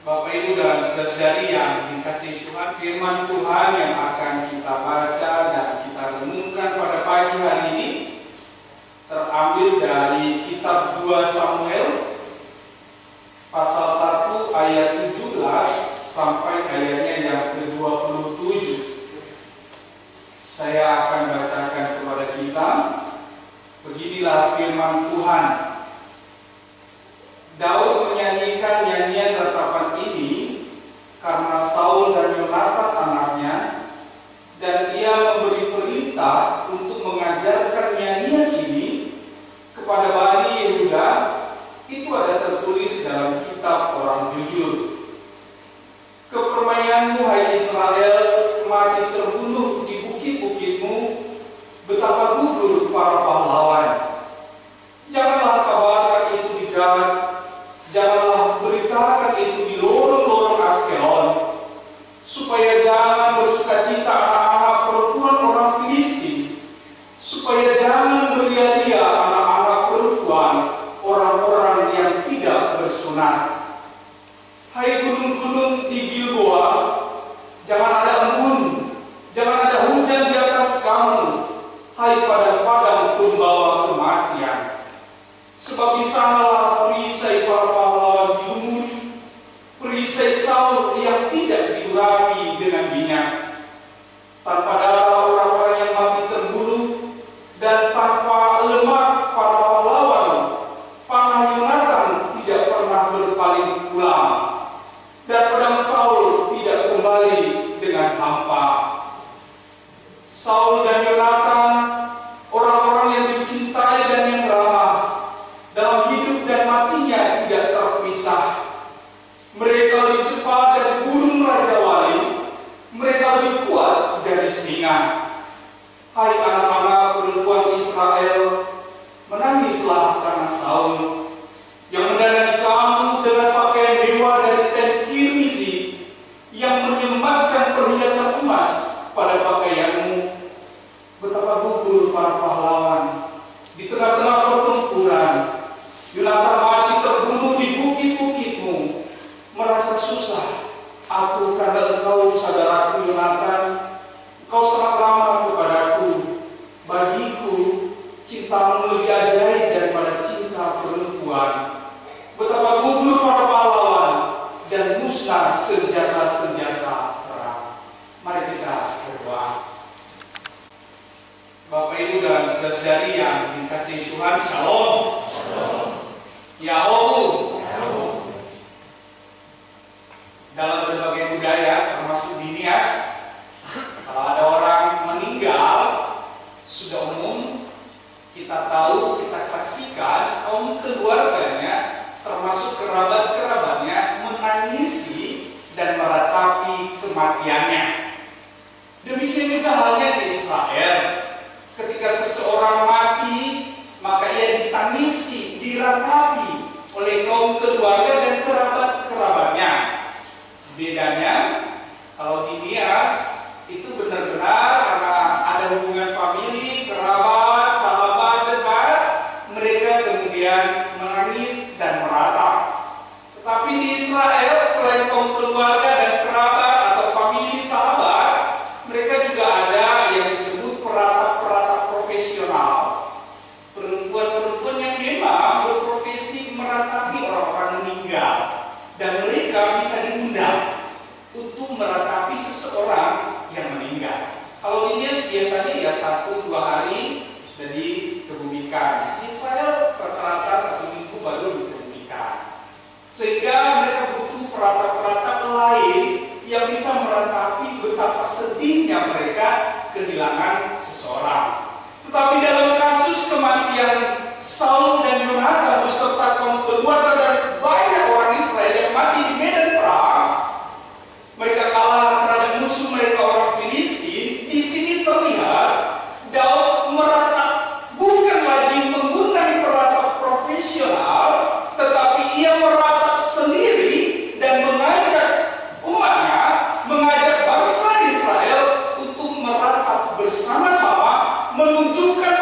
Bapak Ibu dan saudara-saudari yang dikasihi Tuhan, firman Tuhan yang akan kita baca dan kita renungkan pada pagi hari ini terambil dari kitab 2 Samuel pasal 1 ayat 17 sampai ayatnya yang ke-27. Saya akan bacakan kepada kita. Beginilah firman Tuhan. Daud menyanyikan nyanyian ratapan ini karena Saul dan Yonatan anaknya, dan ia memberi perintah untuk mengajarkan nyanyian ini kepada Bani Yehuda. Itu ada tertulis dalam kitab orang jujur. Kepermainanmu, hai Israel, mati terbunuh di bukit-bukitmu, betapa gugur para pahlawan. Janganlah kabarkan itu di Gad, janganlah beritakan itu di lorong-lorong Askelon, supaya jangan bersukacita anak-anak perempuan orang Filistin, supaya jangan beria-ria anak-anak perempuan orang-orang yang tidak bersunat. Hai gunung-gunung di Gilboa, jangan ada embun, jangan ada hujan di atas kamu. Hai padang-padang pembawa kematian, sebab di sanalah perisai para pahlawan dilumuri, perisai Saul yang tidak diurapi dengan minyak. Tanpa darah orang-orang yang mati terbunuh, dan tanpa lemak para pahlawan, panah Yonatan tidak pernah berpaling pulang, dan pedang Saul tidak kembali dengan hampa. Saul dan Yonatan, orang-orang yang dicintai dan yang ramah, dalam hidup dan matinya tidak terpisah. Mereka lebih cepat dari burung raja wali, mereka lebih kuat dari singa. Hai anak-anak perempuan Israel, menangislah karena Saul, yang mendatangi kamu dengan pakaian dewa dari Ten Kirmizi, yang menyembahkan perhiasan emas pada pakaianmu. Betapa gugur para pahlawan di tengah-tengah pertempuran. Yonatan mati terbunuh di bukit-bukitmu. Merasa susah aku karena engkau, saudaraku Yonatan. Engkau sangat ramah kepadaku. Bagiku cintamu lebih ajaib daripada cinta perempuan. Betapa gugur para pahlawan dan musnah senjata-senjata perang. Mari kita berdoa. Bapak Ibu dan saudara-saudari yang dikasihi Tuhan, Shalom. Yahoo. Dalam berbagai budaya, termasuk di Nias, kalau ada orang meninggal, sudah umum kita tahu, kita saksikan kaum keluarganya, termasuk kerabat-kerabatnya, menangisi dan meratapi kematiannya. Demikian juga halnya di Israel. Ketika seseorang mati, maka ia ditangisi, diratapi oleh kaum keluarga dan kerabat-kerabatnya. Bedanya, kalau di Nias, itu benar-benar karena ada hubungan famili, kerabat, sahabat dekat, mereka kemudian menangis dan meratap. Tetapi di Israel, selain kaum keluarga dan kerabat atau famili, sahabat, mereka juga ada yang disebut peratap-peratap profesional. Perempuan-perempuan yang memang berprofesi meratapi orang-orang meninggal, dan mereka bisa diundang untuk meratapi seseorang yang meninggal. Kalau ini biasanya ya 1-2 hari sudah dikebumikan. Di Israel rata-rata 1 minggu baru dikebumikan. Sehingga mereka butuh peratap-peratap lain yang bisa meratapi betapa sedihnya mereka kehilangan seseorang. Tetapi dalam kasus kematian Saul dan Yonatan beserta kaum keluarga dan banyak orang Israel yang mati di medan perang, mereka kalah terhadap musuh mereka orang Filistin. Di sini terlihat Daud meratap, bukan lagi menggunakan peratap profesional, tetapi ia meratap sendiri dan mengajak umatnya, mengajak bangsa Israel untuk meratap bersama-sama, menunjukkan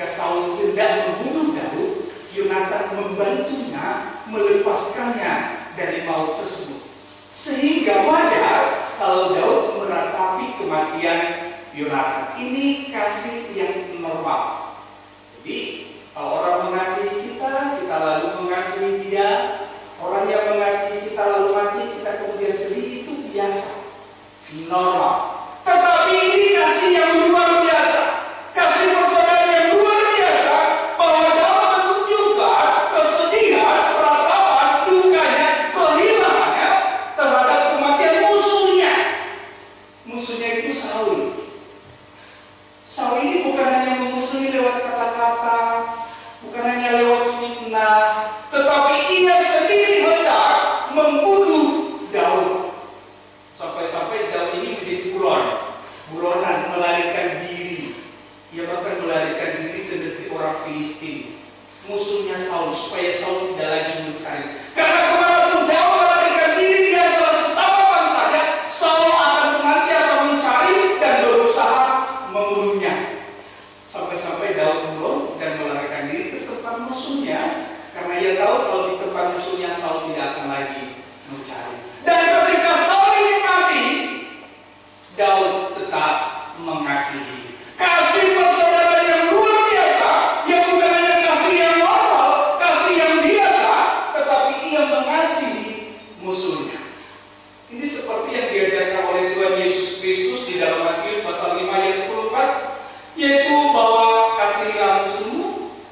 ketika Saul hendak membunuh Daud, Yonatan membantunya melepaskannya dari maut tersebut. Sehingga wajar kalau Daud meratapi kematian Yonatan. Ini kasih yang normal. Jadi kalau orang mengasihi kita, kita lalu mengasihi dia. Orang yang mengasihi kita lalu mati, kita kemudian sedih, itu biasa, normal. Tetapi ini kasih yang luar biasa, kasih persaudaraan yang luar biasa, bahwa dalam menunjukkan kesedihan, peratapan, dukanya, kehilangannya terhadap kematian musuhnya. Musuhnya itu Saul. Saul ini bukan hanya memusuhi lewat kata-kata, bukan hanya lewat fitnah, tetapi ia sendiri hendak membunuh Daud. Sampai-sampai Daud ini menjadi buronan, melarikan diri. Ia bahkan melarikan diri ke negeri orang Filistin, musuhnya Saul, supaya Saul tidak lagi mencari. Karena kemanapun Daud melarikan diri di antara sesama bangsanya, Saul akan senantiasa mencari dan berusaha membunuhnya. Sampai-sampai Daud buron dan melarikan diri ke tempat musuhnya, karena ia tahu kalau di tempat musuhnya Saul tidak akan lagi mencari. Dan ketika Saul ini mati, Daud tetap mengasihi. Kasih persaudaraan yang luar biasa, yang bukan hanya kasih yang normal, kasih yang biasa, tetapi ia mengasihi musuhnya. Ini seperti yang diajarkan oleh Tuhan Yesus Kristus di dalam Matius pasal 5 ayat 24, yaitu bahwa kasihilah musuhmu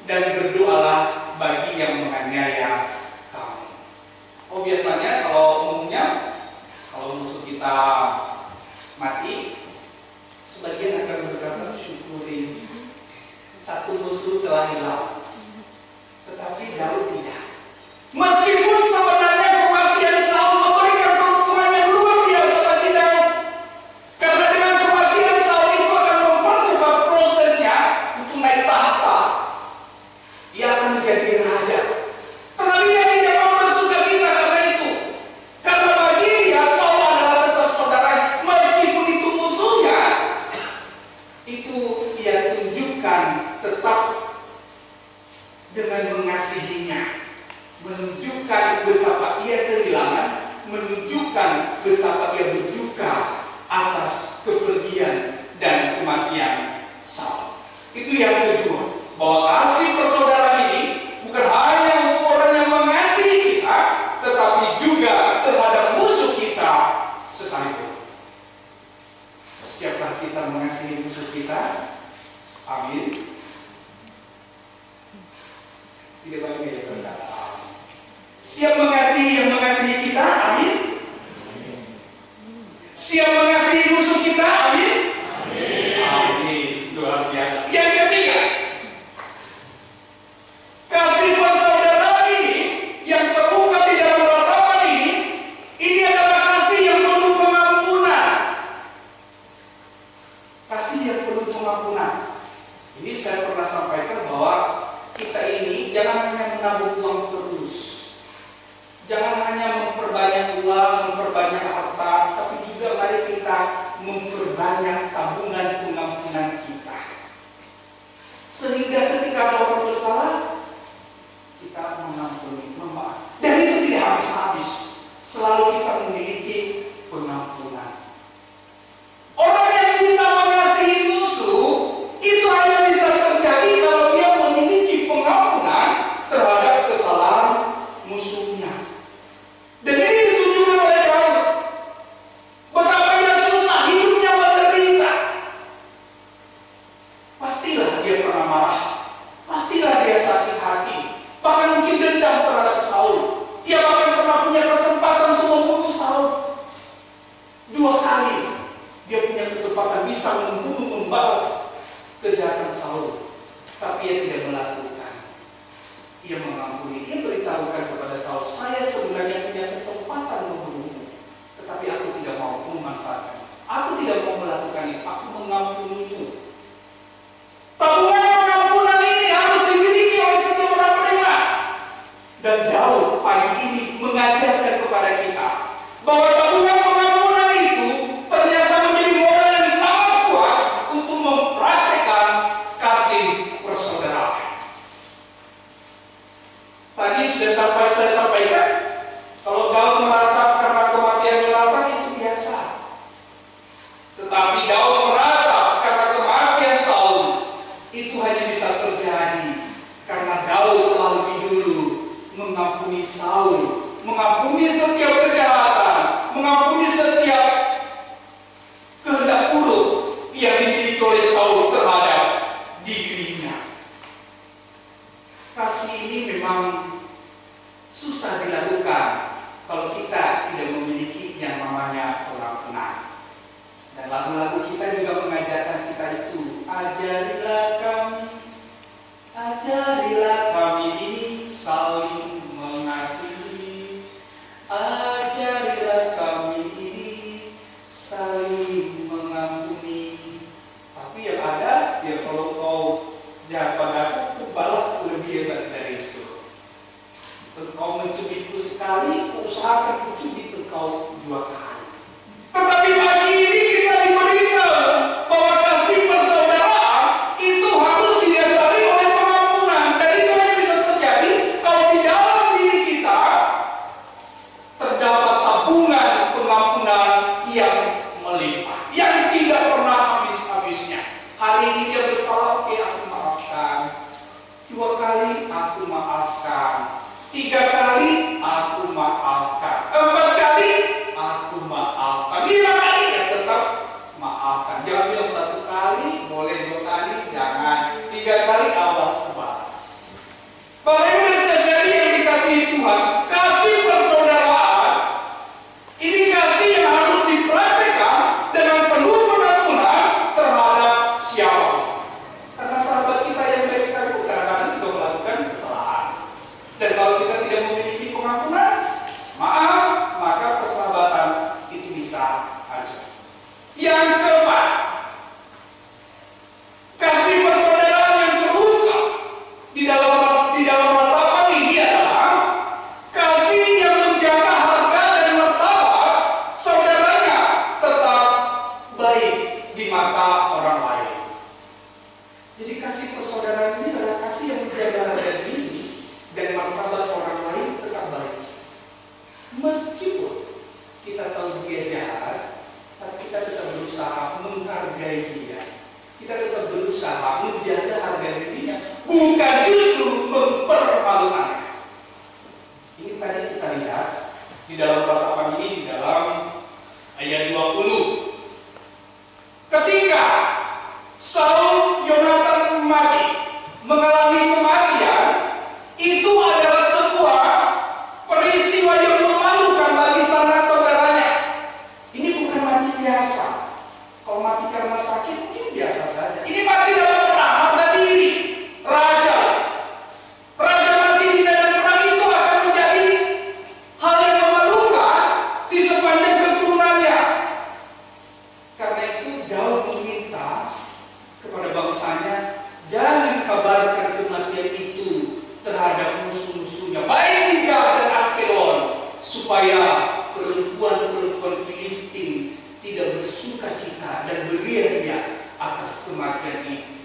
dan berdoalah bagi yang menganiaya kamu. Oh, biasanya umumnya kalau musuh kita mati, sebagian akan berkata syukuri, satu musuh telah hilang. Tetapi Daud tidak. Meskipun sebenarnya kematian Saul memberikan keuntungan yang luar biasa bagi Daud, karena dengan kematian Saul itu akan mempercepat prosesnya untuk naik tahta. Ia akan menjadi raja. Tetapi dia tidak mau bersuka cita karena itu. Karena bagi dia Saul adalah tetap saudara. Meskipun itu musuhnya, itu ia tunjukkan tetap dengan mengasihinya. Menunjukkan betapa ia kehilangan, menunjukkan betapa ia berduka atas kepergian dan kematian Saul. Itu yang kedua, bahwa kasih persaudaraan ini bukan hanya untuk orang yang mengasihi kita, tetapi juga terhadap musuh kita sekalipun. Siapkah kita mengasihi musuh kita? Amin. Tidak banyak yang berkata amin. Siap mengasihi yang mengasihi kita? Amin. Siap mengasihi musuh kita? Amin. Amin. Luar biasa. Yang ketiga, kasih persaudaraan ini yang terbuka di dalam ratapan ini adalah kasih yang penuh pengampunan. Kasih yang penuh pengampunan. Ini saya pernah sampaikan bahwa kita ini jangan hanya menabung uang terus, jangan hanya memperbanyak uang, memperbanyak harta, tapi juga mari kita memperbanyak tabungan pengampunan kita. Sehingga ketika ada orang bersalah, kita mengampuni, memaaf. Dan itu tidak habis-habis. Selalu kita memiliki pengampunan. Orang yang bisa mengasihi musuh, itu hanya bisa terjadi kalau dia memiliki pengampunan terhadap kesalahan musuhnya. Dan ini ditunjukkan oleh Daud. Betapa ia susah, hidupnya menderita. Pastilah dia pernah marah. Pastilah dia sakit hati. Bahkan mungkin dendam terhadap Saul. Ia bahkan pernah punya kesempatan untuk membunuh Saul. 2 kali dia punya kesempatan bisa membunuh, membalas kejahatan Saul. Tapi ia tidak melakukan. Ia mengampuni. Ia beritahukan kepada Saul, saya sebenarnya punya kesempatan membunuhmu, tetapi aku tidak mau memanfaatkan. Aku tidak mau melakukan itu. Aku mengampunimu. Tabungan pengampunan ini harus dimiliki oleh setiap orang beriman. Dan Daud pagi ini mengajarkan kepada kita bahwa tabungan pengampunan itu ternyata menjadi modal yang sangat kuat untuk mempraktikkan kasih persaudaraan. mengampuni Saul, mengampuni setiap kejahatan, mengampuni setiap kehendak buruk yang dimiliki oleh Saul terhadap dirinya. Kasih ini memang susah dilakukan kalau kita tidak memiliki yang namanya pengampunan. Dan lagu-lagu kita juga mengajarkan kita itu, ajarilah kami saling mengasihi, ajarilah kami saling mengampuni. Tapi yang ada, ya kalau kau jahat padaku, balas lebih hebat dari itu. Engkau mencubitku sekali, usahakan kucubit engkau 2 kali. Tetapi pagi ini kita diberitahu bahwa kasih persaudaraan itu harus didasari oleh pengampunan. Dan itu hanya bisa terjadi kalau di dalam diri kita terdapat tabungan pengampunan yang melimpah, yang tidak pernah habis-habisnya. Hari ini dia bersalah, oke, aku maafkan. 2 kali aku maafkan. 3 kali aku maafkan. 4 kali aku maafkan. 5 kali ya tetap maafkan. Jangan bilang 1 kali, boleh 2 kali, jangan. 3 kali awas balas. Bapak Ibu dan Saudari yang dikasihi Tuhan, kasih persaudaraan ini kasih yang harus dipraktikkan dengan penuh pengampunan terhadap siapa. Karena sahabat kita yang baik sekali kadang-kadang juga melakukan kesalahan. Dan kalau kita tidak memiliki pengampunan, maaf, maka persahabatan itu bisa hancur. Yang keempat, kasih persaudaraan yang terungkap di dalam martabat ini adalah kasih yang menjaga harga dan martabat saudaranya tetap baik di mata orang lain. Jadi kasih persaudaraan ini adalah kasih yang menjaga harga diri dan martabat orang lain tetap baik. Meskipun kita tahu dia jahat, tapi kita tetap berusaha menghargai dia. Kita tetap berusaha menjaga harga dirinya, bukan justru mempermalukannya. Ini tadi kita lihat di dalam ratapan ini, di dalam ayat 20. Ketika Saul Yonatan mati, mengalami kematian, itu adalah sebuah peristiwa yang memalukan bagi sanak saudaranya. Ini bukan mati biasa. Kalau mati karena sakit mungkin biasa saja. Ini mati dalam perang, harga diri. Raja mati di medan perang itu akan menjadi hal yang memalukan di sepanjang keturunannya. Karena itu Daud meminta kepada bangsanya, jangan kabarkan kematian itu terhadap musuh-musuhnya, baik di Gad dan Askelon, supaya perempuan-perempuan Filistin tidak bersuka cita dan beria-ria atas kematian itu.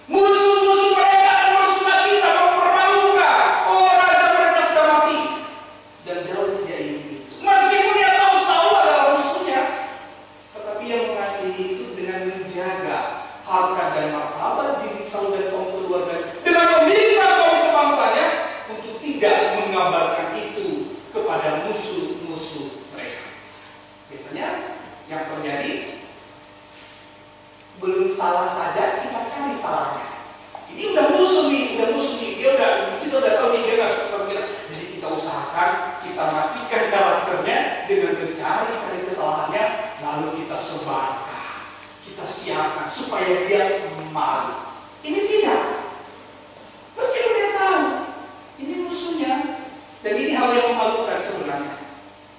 Musuh-musuh mereka akan bersuka cita, mempermalukan, oh raja mereka sudah mati. Dan Daud tidak ingin itu. Meskipun dia tahu Saul adalah musuhnya, tetapi yang mengasihi itu dengan menjaga harkat dan martabat diri Saul dan kaum keluarga, dengan meminta kaum sebangsanya untuk tidak mengabarkan itu kepada musuh-musuh mereka. Biasanya yang terjadi, belum salah saja kita cari salahnya. Ini udah musuh nih, kita udah tahu nih dia nggak suka kita. Jadi kita usahakan, kita matikan karakternya dengan mencari kesalahannya, lalu kita sebarkan, kita siapkan supaya dia malu. Ini tidak. Meskipun dia tahu ini musuhnya, dan ini hal yang memalukan sebenarnya.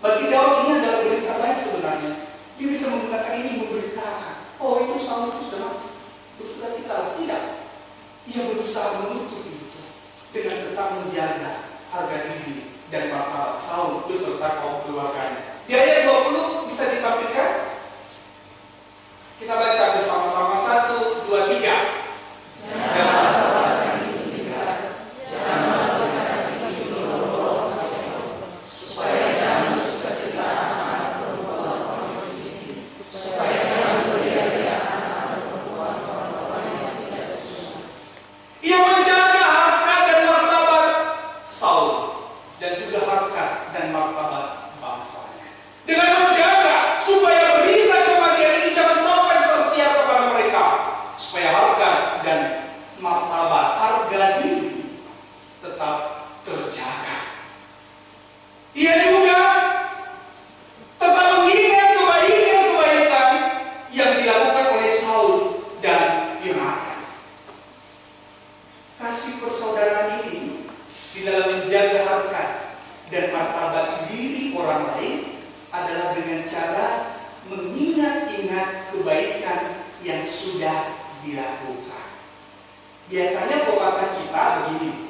Bagi Daud ini adalah berita baik sebenarnya. Dia bisa menggunakan ini memberitakan, oh itu Saul itu sudah mati, bersuka cita. Tidak. Ia berusaha menutup itu dengan tetap menjaga harga diri dan martabat Saul beserta kaum keluarganya. Di ayat 20 bisa ditampilkan. Kita baca bersama-sama 1, 2, 3. Ia menjaga harkat dan martabat Saul. harga diri tetap terjaga. Ia juga tetap mengingat kebaikan yang dilakukan oleh Saul dan Yonatan. Kasih persaudaraan ini di dalam menjaga harkat dan martabat diri orang lain adalah dengan cara mengingat-ingat kebaikan yang sudah dilakukan. Biasanya pepatah kita begini,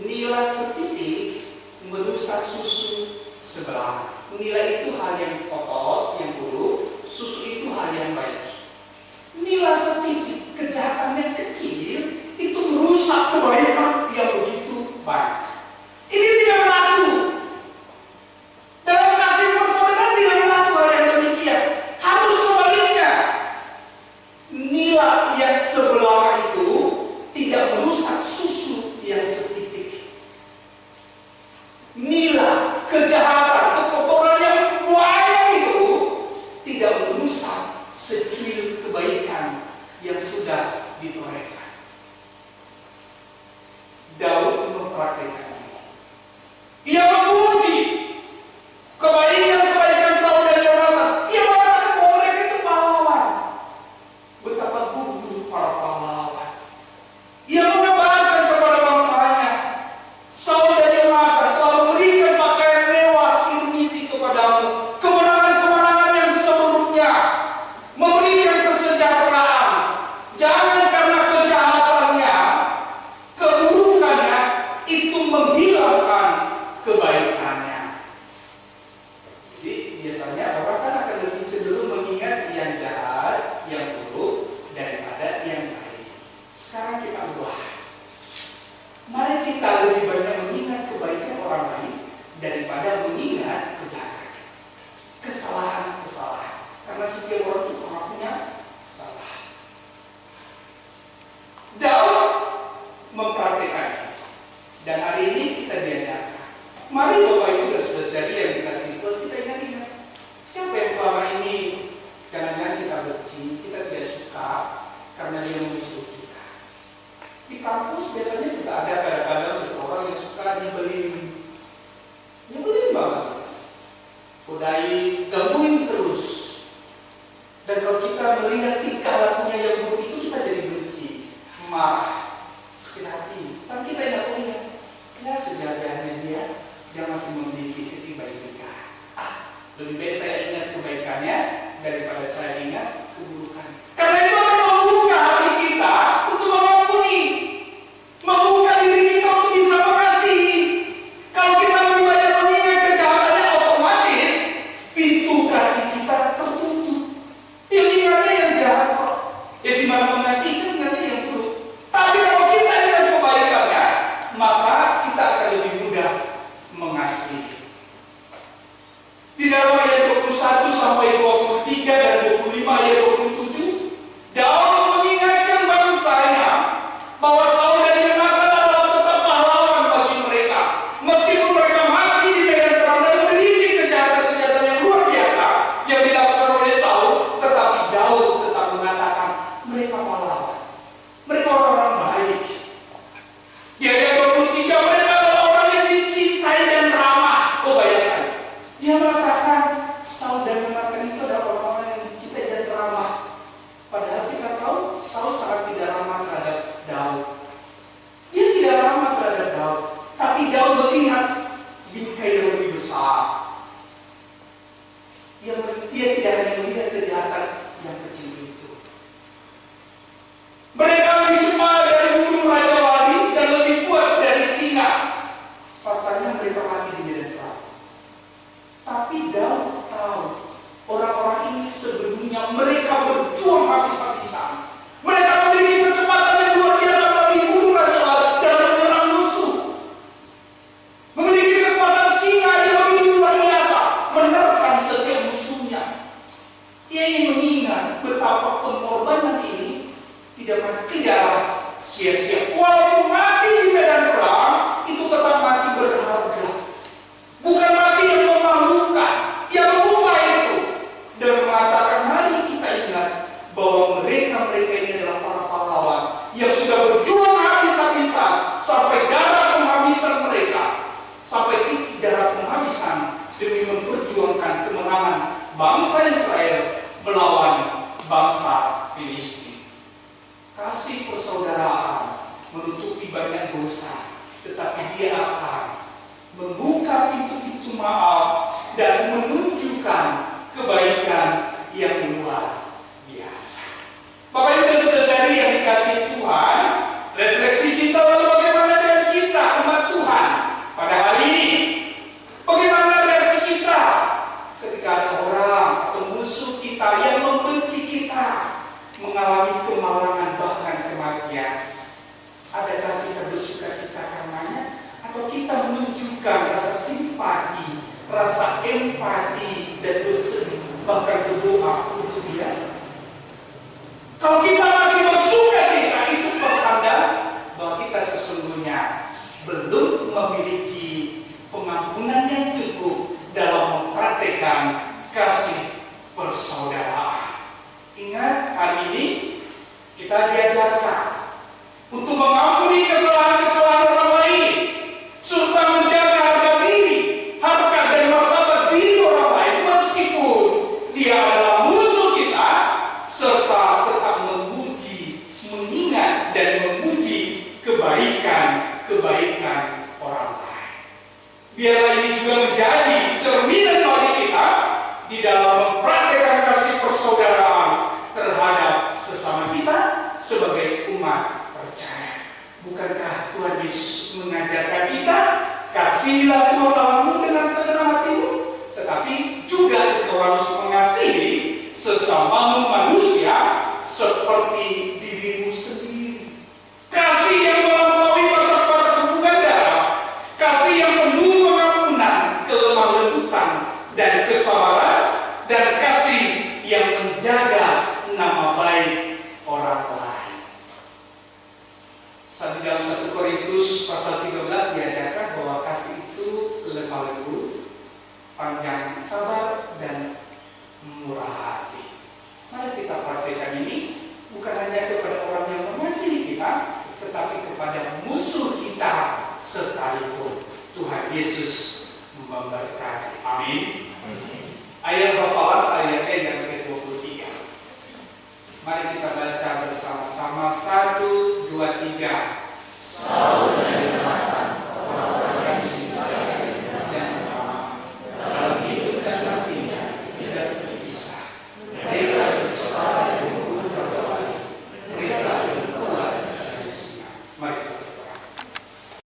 nila setitik merusak susu sebelah. Nila itu hal yang kotor, yang buruk, susu itu hal yang baik. Nila setitik, kejahatan yang kecil, itu merusak kebaikan yang begitu baik. Ini tidak berlaku. Dalam kasih persaudaraan tidak berlaku hal yang demikian. Harus sebaliknya. Nila yang sebelah itu tidak merusak susu yang setitik. Nila kejahatan, kekotoran yang banyak itu tidak merusak secuil kebaikan yang sudah ditorehkan. Daud mempraktikkannya. Ia memuji kebaikan Saul dan Yonatan. Ia mengatakan bahwa mereka itu pahlawan. Betapa gugur para pahlawan. Ia mengabarkan kepada bangsanya, Saul dan Yonatan telah memberikan pakaian mewah Kirmizi kepadamu, kemenangan-kemenangan yang sebelumnya, memberikan kesejahteraan. Jangan karena kejahatannya, keburukannya itu menghilangkan kebaikannya. Jadi biasanya orang kan akan lebih cenderung mengingat yang jahat, yang buruk daripada yang baik. Sekarang kita ubah. Mari kita lebih banyak mengingat kebaikan orang lain daripada mengingat kejahatan, kesalahan-kesalahan. Karena setiap orang itu punya salah. Daud mempraktikkannya. Dan hari ini kita diajarkan. Mari Bapak Ibu dan Saudara yang dikasihi Tuhan, kita ingat-ingat. Siapa yang selama ini kadang-kadang kita benci, kita tidak suka karena dia memusuh kita. Di kampus biasanya juga ada kadang-kadang seseorang yang suka nyebelin banget. Kodai, gangguin terus. Dan kalau kita melihat tingkah lakunya yang buruk itu, kita jadi benci, marah, sakit hati. Tapi kita tidak melihat, ya sejatinya dia masih memiliki sisi baik juga. Lebih baik saya ingat kebaikannya daripada saya ingat keburukan. Karena itu akan membuka hati kita untuk mengampuni, membuka diri kita untuk bisa mengasihi. Kalau kita lebih banyak mengingat kejahatannya, otomatis pintu kasih kita tertutup. Yang ingatnya yang jahat, ya dimana mengasihi kan ingatnya yang buruk. Tapi kalau kita ingat kebaikannya, maka kita akan lebih mudah mengasihi. Di dalam ayat 21 sampai 23 dan 25 ayat 27, Daud mengingatkan bangsanya bahwa Saul dan Yonatan adalah tetap pahlawan bagi mereka. Meskipun mereka mati di medan perang dan memiliki kejahatan-kejahatan yang luar biasa yang dilakukan oleh Saul, tetapi Daud tetap mengatakan mereka pahlawan. Mereka orang-orang baik. Di ayat 23 mereka adalah orang yang dicintai dan ramah. Oh bayangkan, dia mengatakan Saul dan Yonatan itu adalah orang-orang yang dicintai dan ramah. Padahal kita tahu Saul sangat tidak ramah terhadap Daud. Dia tidak ramah terhadap Daud, tapi Daud melihat bingkai yang lebih besar. Dia tidak hanya melihat kejahatan yang kecil itu. Mereka lebih cepat dari burung raja wali dan lebih kuat dari singa. Faktanya mereka mati di medan perang. Tapi Daud tahu orang-orang ini sebelumnya mereka berjuang habis-habisan. Mereka memiliki kecepatan yang luar biasa melebihi burung raja wali dalam menyerang musuh. Memiliki kekuatan singa yang begitu luar biasa menerkam setiap musuhnya. Ia ingin mengingat betapa pengorbanan ini tidaklah sia-sia. Walaupun mati di medan perang, itu tetap mati berharga. Bukan mati yang memalukan, yang mengubah itu. Dan mengatakan, mari kita ingat bahwa mereka ini adalah para pahlawan yang sudah berjuang habis banyak dosa, tetapi Dia akan membuka pintu-pintu maaf dan menunjukkan kebaikan yang luar biasa. Bapak Ibu dan Saudara yang dikasihi Tuhan, refleksi kita lalu bagaimana dengan kita umat Tuhan pada hari ini? Bagaimana reaksi kita ketika ada orang atau musuh kita yang membenci kita, mengalami kemalangan bahkan kematian? Adakah kita bersuka cita karenanya, atau kita menunjukkan rasa simpati, rasa empati dan bersedih, bahkan berdoa untuk dia? Kalau kita masih bersuka cita, itu pertanda bahwa kita sesungguhnya belum memiliki pengampunan yang cukup dalam mempraktekkan kasih persaudaraan. Ingat, hari ini kita diajarkan untuk mengampuni kesalahan-kesalahan orang lain, serta menjaga harga diri, harga dan martabat diri orang lain meskipun dia adalah musuh kita, serta tetap memuji, mengingat dan memuji kebaikan orang lain. Biarlah ini juga menjadi cerminan bagi kita di dalam mempraktikkan kasih persaudaraan terhadap sesama kita sebagai umat percaya. Bukankah Tuhan Yesus mengajarkan kita, kasihilah Tuhan Allahmu dengan segenap hatimu, tetapi juga engkau harus mengasihi sesamamu manusia seperti dirimu sendiri. Kasih yang melampaui batas-batas hubungan darah, kasih yang penuh pengampunan, kelemah lembutan dan kesabaran, dan kasih yang menjaga nama baik orang lain. Dalam 1 Korintus pasal 13 diajarkan bahwa kasih itu lemah lembut, panjang sabar, dan murah hati. Mari kita praktekkan ini bukan hanya kepada orang yang mengasihi kita, tetapi kepada musuh kita sekalipun. Tuhan Yesus memberkati. Amin.